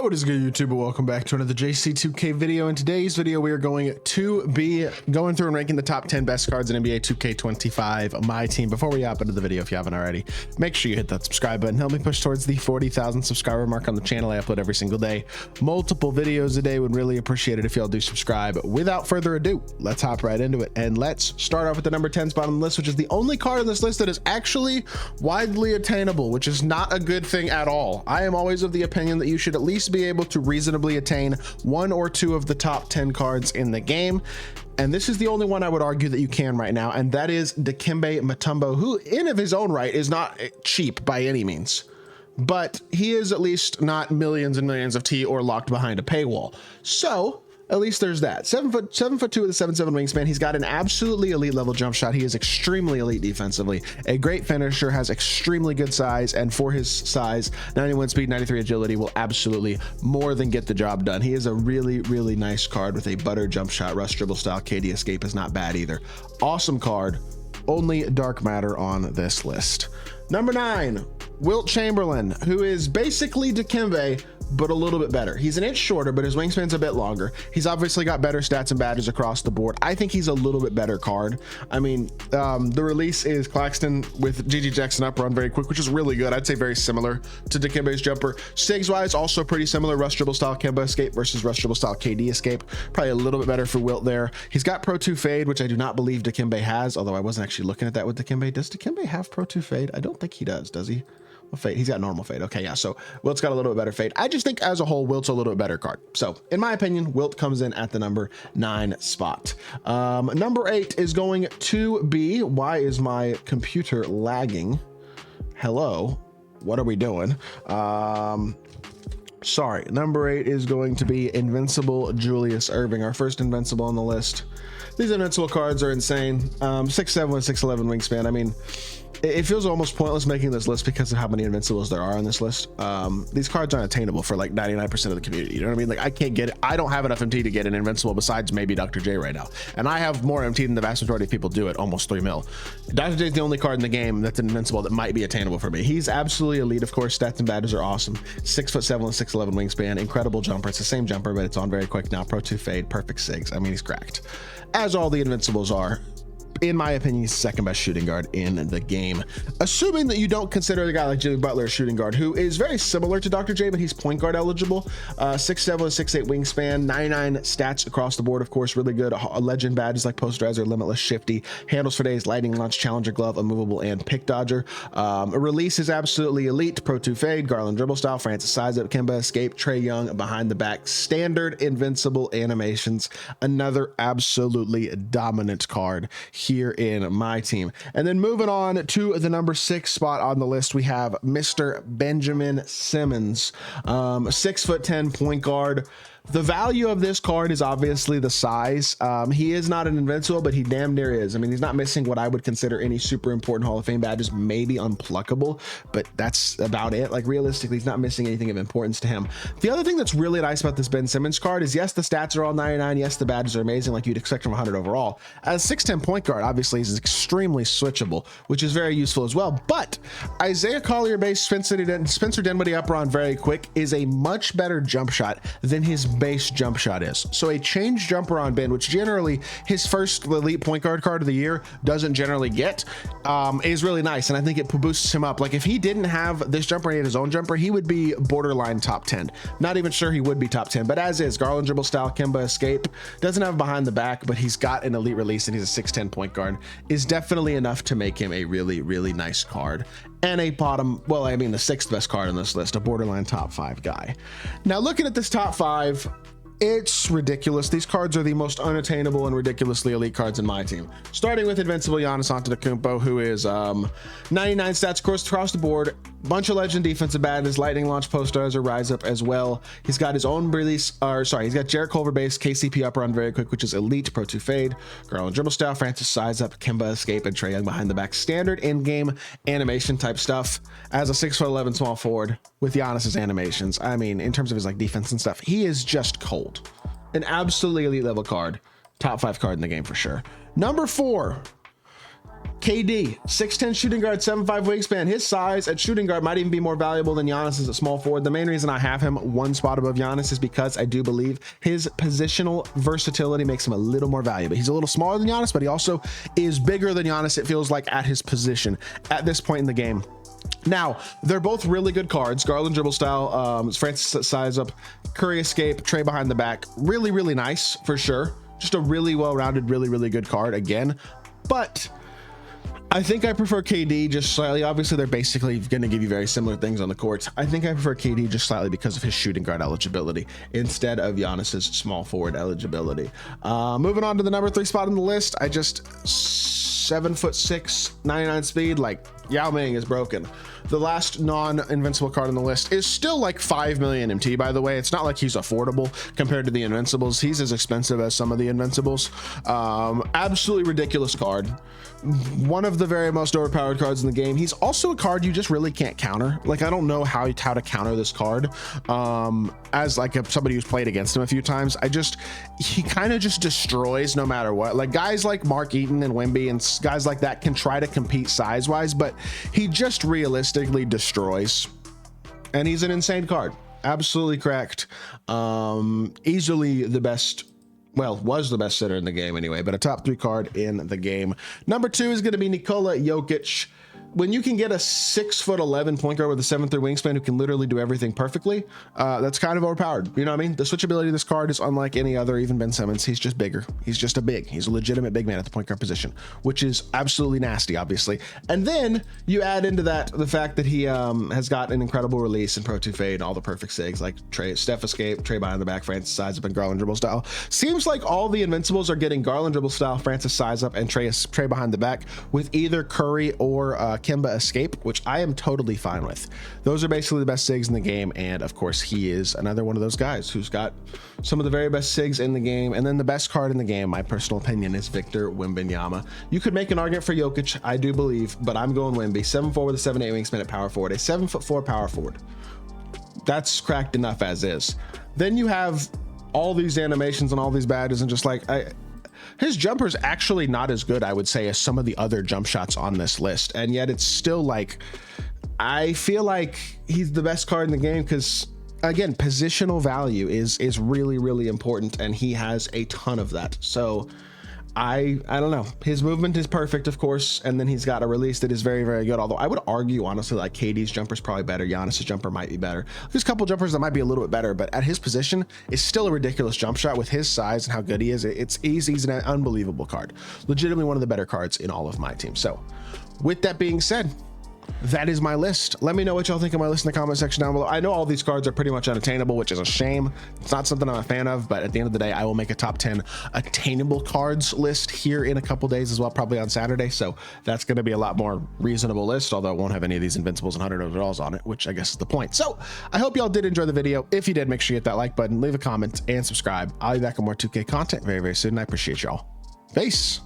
Yo, what is good, YouTube? Welcome back to another JC2K video. In today's video, we are going to be going through and ranking the top 10 best cards in NBA 2K25 My Team. Before we hop into the video, if you haven't already, make sure you hit that subscribe button. Help me push towards the 40,000 subscriber mark on the channel. I upload every single day, multiple videos a day. Would really appreciate it if y'all do subscribe. Without further ado, let's hop right into it. And let's start off with the number 10 spot on the list, which is the only card on this list that is actually widely attainable, which is not a good thing at all. I am always of the opinion that you should at least be able to reasonably attain one or two of the top 10 cards in the game. And this is the only one I would argue that you can right now. And that is Dikembe Mutombo, who in of his own right is not cheap by any means, but he is at least not millions and millions of T or locked behind a paywall. So at least there's that. 7'2" with a 7'7" wingspan. He's got an absolutely elite level jump shot. He is extremely elite defensively, a great finisher, has extremely good size, and for his size, 91 speed, 93 agility will absolutely more than get the job done. He is a really, really nice card with a butter jump shot. Rush dribble style KD escape is not bad either. Awesome card. Only dark matter on this list. Number 9, Wilt Chamberlain, who is basically Dikembe, but a little bit better. He's an inch shorter, but his wingspan's a bit longer. He's obviously got better stats and badges across the board. I think he's a little bit better card. I mean, the release is Claxton with GG Jackson up run very quick, which is really good. I'd say very similar to Dikembe's jumper. Sigs wise, also pretty similar. Rush dribble style Kemba escape versus rush dribble style KD escape. Probably a little bit better for Wilt there. He's got Pro 2 fade, which I do not believe Dikembe has, although I wasn't actually looking at that with Dikembe. Does Dikembe have Pro 2 fade? I don't think he does he? Fade. He's got normal fade. Okay, yeah, so Wilt's got a little bit better fade. I just think as a whole, Wilt's a little bit better card. So in my opinion, Wilt comes in at the number 9 spot. Number 8 is going to be, why is my computer lagging? Hello, what are we doing? Sorry, number 8 is going to be Invincible Julius Erving, our first Invincible on the list. These Invincible cards are insane. 6'7" with 6'11" wingspan. I mean, it feels almost pointless making this list because of how many Invincibles there are on this list. These cards aren't attainable for like 99% of the community. You know what I mean? Like, I can't get it. I don't have enough MT to get an Invincible besides maybe Dr. J right now. And I have more MT than the vast majority of people do at almost 3 mil. Dr. J is the only card in the game that's an Invincible that might be attainable for me. He's absolutely elite. Of course, stats and badges are awesome. 6'7" with 6'11" wingspan, incredible jumper. It's the same jumper, but it's on very quick now. Pro 2 fade, perfect sigs. I mean, he's cracked. As all the Invincibles are. In my opinion, he's the second best shooting guard in the game. Assuming that you don't consider a guy like Jimmy Butler a shooting guard, who is very similar to Dr. J, but he's point guard eligible. 6'7" with 6'8" wingspan, 99 stats across the board, of course, really good. Legend badges like Posterizer, Limitless, Shifty, Handles for Days, Lightning Launch, Challenger Glove, Immovable, and Pick Dodger. A release is absolutely elite. Pro 2 fade, Garland dribble style, Francis size up, Kemba escape, Trae Young behind the back, standard Invincible animations. Another absolutely dominant card here in My Team. And then moving on to the number 6 spot on the list, we have Mr. Benjamin Simmons, 6'10" point guard. The value of this card is obviously the size. He is not an Invincible, but he damn near is. I mean, he's not missing what I would consider any super important Hall of Fame badges, maybe unpluckable, but that's about it. Like, realistically, he's not missing anything of importance to him. The other thing that's really nice about this Ben Simmons card is, yes, the stats are all 99. Yes, the badges are amazing, like you'd expect from 100 overall. As a 6'10" point guard, obviously, he's extremely switchable, which is very useful as well. But Isaiah Collier-based Spencer Dinwiddie up on very quick is a much better jump shot than his base jump shot is. So a change jumper on Ben, which generally his first elite point guard card of the year doesn't generally get, is really nice. And I think it boosts him up. Like, if he didn't have this jumper and he had his own jumper, he would be borderline top 10. Not even sure he would be top 10, but as is, Garland dribble style, Kemba escape, doesn't have behind the back, but he's got an elite release and he's a 6'10" point guard, is definitely enough to make him a really, really nice card. And a bottom, well, I mean, the 6th best card on this list, a borderline top 5 guy. Now, looking at this top 5, it's ridiculous. These cards are the most unattainable and ridiculously elite cards in My Team. Starting with Invincible Giannis Antetokounmpo, who is 99 stats across the board, bunch of legend defensive badges, Lightning Launch, Posterizer, Rise Up as well. He's got his own release, he's got Jarrett Culver base, KCP up run very quick, which is elite, Pro 2 fade, Garland dribble style, Francis size up, Kemba escape, and Trae Young behind the back. Standard in-game animation type stuff as a 6'11" small forward with Giannis's animations. I mean, in terms of his like defense and stuff, he is just cold. An absolutely elite level card, top 5 card in the game for sure. Number 4. KD, 6'10 shooting guard, 7'5 wingspan. His size at shooting guard might even be more valuable than Giannis's at small forward. The main reason I have him one spot above Giannis is because I do believe his positional versatility makes him a little more valuable. He's a little smaller than Giannis, but he also is bigger than Giannis, it feels like, at his position at this point in the game. Now, they're both really good cards. Garland dribble style, Francis size up, Curry escape, Trey behind the back. Really, really nice for sure. Just a really well-rounded, really, really good card again. But I think I prefer KD just slightly. Obviously, they're basically going to give you very similar things on the court. I think I prefer KD just slightly because of his shooting guard eligibility instead of Giannis's small forward eligibility. Moving on to the number 3 spot on the list, 7'6", 99 speed. Like, Yao Ming is broken. The last non-invincible card on the list is still like 5 million MT, by the way. It's not like he's affordable compared to the invincibles. He's as expensive as some of the invincibles. Absolutely ridiculous card. One of the very most overpowered cards in the game. He's also a card you just really can't counter. Like, I don't know how to counter this card. As like somebody who's played against him a few times, he kind of just destroys no matter what. Like, guys like Mark Eaton and Wemby and guys like that can try to compete size wise, but he just realistically destroys. And he's an insane card. Absolutely correct. Easily the best. Well, was the best center in the game anyway, but a top 3 card in the game. Number 2 is going to be Nikola Jokic. When you can get a 6'11" point guard with a 7'3" wingspan who can literally do everything perfectly, that's kind of overpowered. You know what I mean? The switchability of this card is unlike any other, even Ben Simmons. He's just bigger. He's just he's a legitimate big man at the point guard position, which is absolutely nasty, obviously. And then you add into that the fact that he has got an incredible release in Pro 2 Fade and all the perfect sigs like Steph escape, Trey behind the back, Francis size up, and Garland dribble style. Seems like all the invincibles are getting Garland dribble style, Francis size up, and Trey behind the back with either Curry or Kemba escape, which I am totally fine with. Those are basically the best SIGs in the game, and of course he is another one of those guys who's got some of the very best SIGs in the game. And then the best card in the game, my personal opinion, is Victor Wembanyama. You could make an argument for Jokic, I do believe, but I'm going Wemby. 7'4" with a 7'8" wingspan at power forward, a 7'4" power forward. That's cracked enough as is. Then you have all these animations and all these badges, and just like his jumper's actually not as good, I would say, as some of the other jump shots on this list. And yet it's still like, I feel like he's the best card in the game because, again, positional value is really, really important, and he has a ton of that. So I don't know. His movement is perfect, of course, and then he's got a release that is very, very good. Although I would argue, honestly, like KD's jumper is probably better. Giannis's jumper might be better. There's a couple jumpers that might be a little bit better, but at his position, it's still a ridiculous jump shot with his size and how good he is. He's an unbelievable card. Legitimately one of the better cards in all of MyTEAM. So with that being said, that is my list. Let me know what y'all think of my list in the comment section down below. I know all these cards are pretty much unattainable, which is a shame. It's not something I'm a fan of, but at the end of the day, I will make a top 10 attainable cards list here in a couple days as well, probably on Saturday. So that's going to be a lot more reasonable list, although it won't have any of these invincibles and $100 on it, which I guess is the point. So I hope y'all did enjoy the video. If you did, make sure you hit that like button, leave a comment, and subscribe. I'll be back with more 2K content very, very soon. I appreciate y'all. Peace.